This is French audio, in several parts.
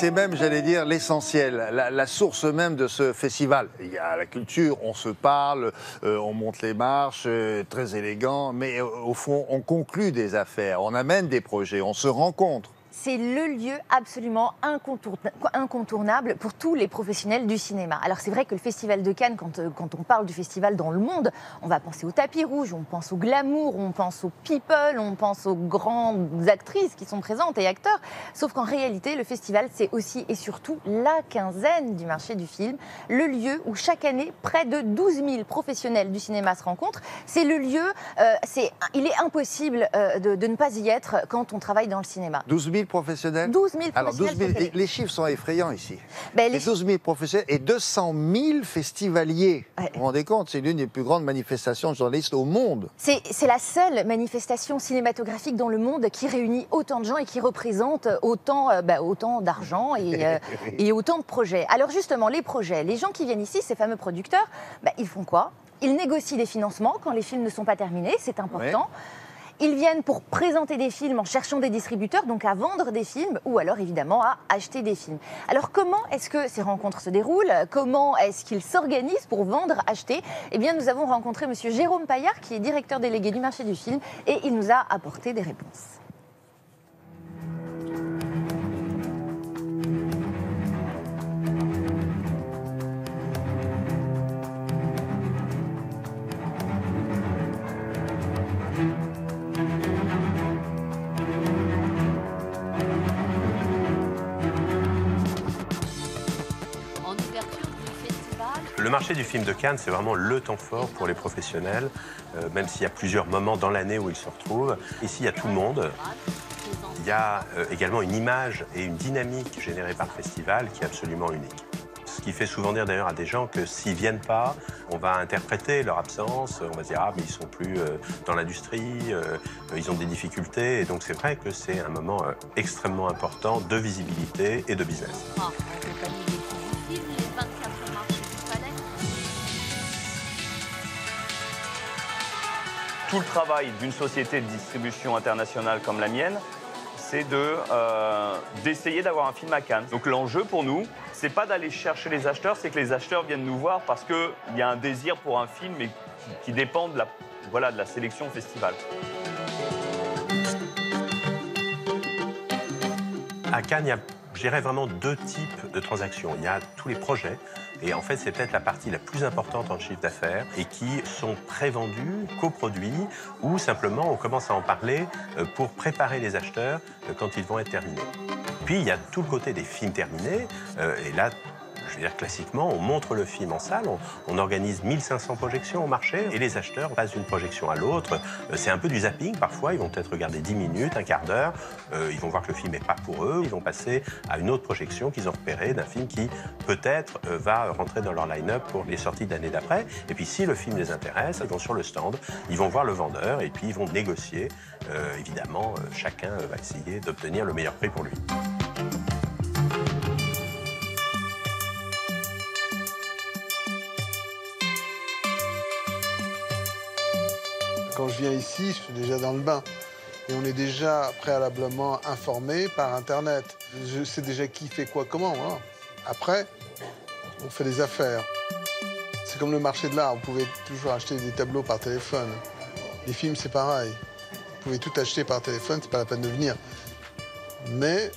c'est même, j'allais dire, l'essentiel, la source même de ce festival. Il y a la culture, on se parle, on monte les marches, très élégant, mais au fond, on conclut des affaires, on amène des projets, on se rencontre. C'est le lieu absolument incontournable pour tous les professionnels du cinéma. Alors c'est vrai que le Festival de Cannes, quand on parle du festival dans le monde, on va penser au tapis rouge, on pense au glamour, on pense aux people, on pense aux grandes actrices qui sont présentes et acteurs. Sauf qu'en réalité, le festival, c'est aussi et surtout la quinzaine du marché du film, le lieu où chaque année, près de 12 000 professionnels du cinéma se rencontrent. C'est le lieu, il est impossible de ne pas y être quand on travaille dans le cinéma. 12 000 professionnels 12 000 professionnels. Alors, 12 000, les chiffres sont effrayants ici. Ben, les 12 000 professionnels et 200 000 festivaliers. Ouais. Vous vous rendez compte, c'est l'une des plus grandes manifestations de journalistes au monde. C'est la seule manifestation cinématographique dans le monde qui réunit autant de gens et qui représente autant d'argent et autant de projets. Alors justement, les projets, les gens qui viennent ici, ces fameux producteurs, ils font quoi? Ils négocient des financements quand les films ne sont pas terminés, c'est important. Ouais. Ils viennent pour présenter des films en cherchant des distributeurs, donc à vendre des films, ou alors évidemment à acheter des films. Alors comment est-ce que ces rencontres se déroulent? Comment est-ce qu'ils s'organisent pour vendre, acheter? Eh bien nous avons rencontré monsieur Jérôme Paillard, qui est directeur délégué du marché du film, et il nous a apporté des réponses. Le marché du film de Cannes, c'est vraiment le temps fort pour les professionnels, même s'il y a plusieurs moments dans l'année où ils se retrouvent. Ici, il y a tout le monde. Il y a également une image et une dynamique générée par le festival qui est absolument unique. Ce qui fait souvent dire d'ailleurs à des gens que s'ils ne viennent pas, on va interpréter leur absence, on va se dire « Ah, mais ils ne sont plus dans l'industrie, ils ont des difficultés ». Et donc c'est vrai que c'est un moment extrêmement important de visibilité et de business. Tout le travail d'une société de distribution internationale comme la mienne, c'est d'essayer d'avoir un film à Cannes. Donc l'enjeu pour nous, c'est pas d'aller chercher les acheteurs, c'est que les acheteurs viennent nous voir parce qu'il y a un désir pour un film et qui dépend de la sélection festival. À Cannes, il y a, je dirais, vraiment deux types de transactions. Il y a tous les projets, et en fait, c'est peut-être la partie la plus importante en chiffre d'affaires, et qui sont prévendus, coproduits, ou simplement on commence à en parler pour préparer les acheteurs quand ils vont être terminés. Puis il y a tout le côté des films terminés, et là, je veux dire, classiquement, on montre le film en salle, on organise 1500 projections au marché et les acheteurs passent d'une projection à l'autre. C'est un peu du zapping parfois, ils vont peut-être regarder 10 minutes, un quart d'heure, ils vont voir que le film n'est pas pour eux, ils vont passer à une autre projection qu'ils ont repérée d'un film qui peut-être va rentrer dans leur line-up pour les sorties d'année d'après. Et puis si le film les intéresse, ils vont sur le stand, ils vont voir le vendeur et puis ils vont négocier. Évidemment, chacun va essayer d'obtenir le meilleur prix pour lui. Quand je viens ici, je suis déjà dans le bain. Et on est déjà préalablement informé par Internet. Je sais déjà qui fait quoi, comment. Voilà. Après, on fait des affaires. C'est comme le marché de l'art. Vous pouvez toujours acheter des tableaux par téléphone. Les films, c'est pareil. Vous pouvez tout acheter par téléphone, c'est pas la peine de venir. Mais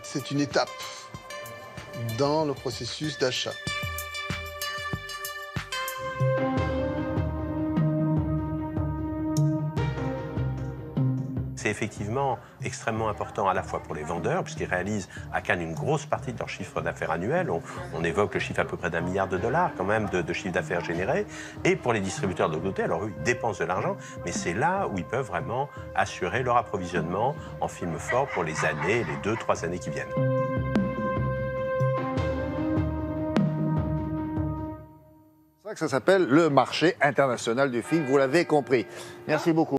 c'est une étape dans le processus d'achat. C'est effectivement extrêmement important à la fois pour les vendeurs, puisqu'ils réalisent à Cannes une grosse partie de leur chiffre d'affaires annuel. On évoque le chiffre à peu près d'1 milliard de dollars quand même de chiffre d'affaires généré. Et pour les distributeurs de l'autre côté, alors eux, ils dépensent de l'argent, mais c'est là où ils peuvent vraiment assurer leur approvisionnement en films forts pour les années, les 2-3 années qui viennent. C'est ça que ça s'appelle le marché international du film, vous l'avez compris. Merci beaucoup.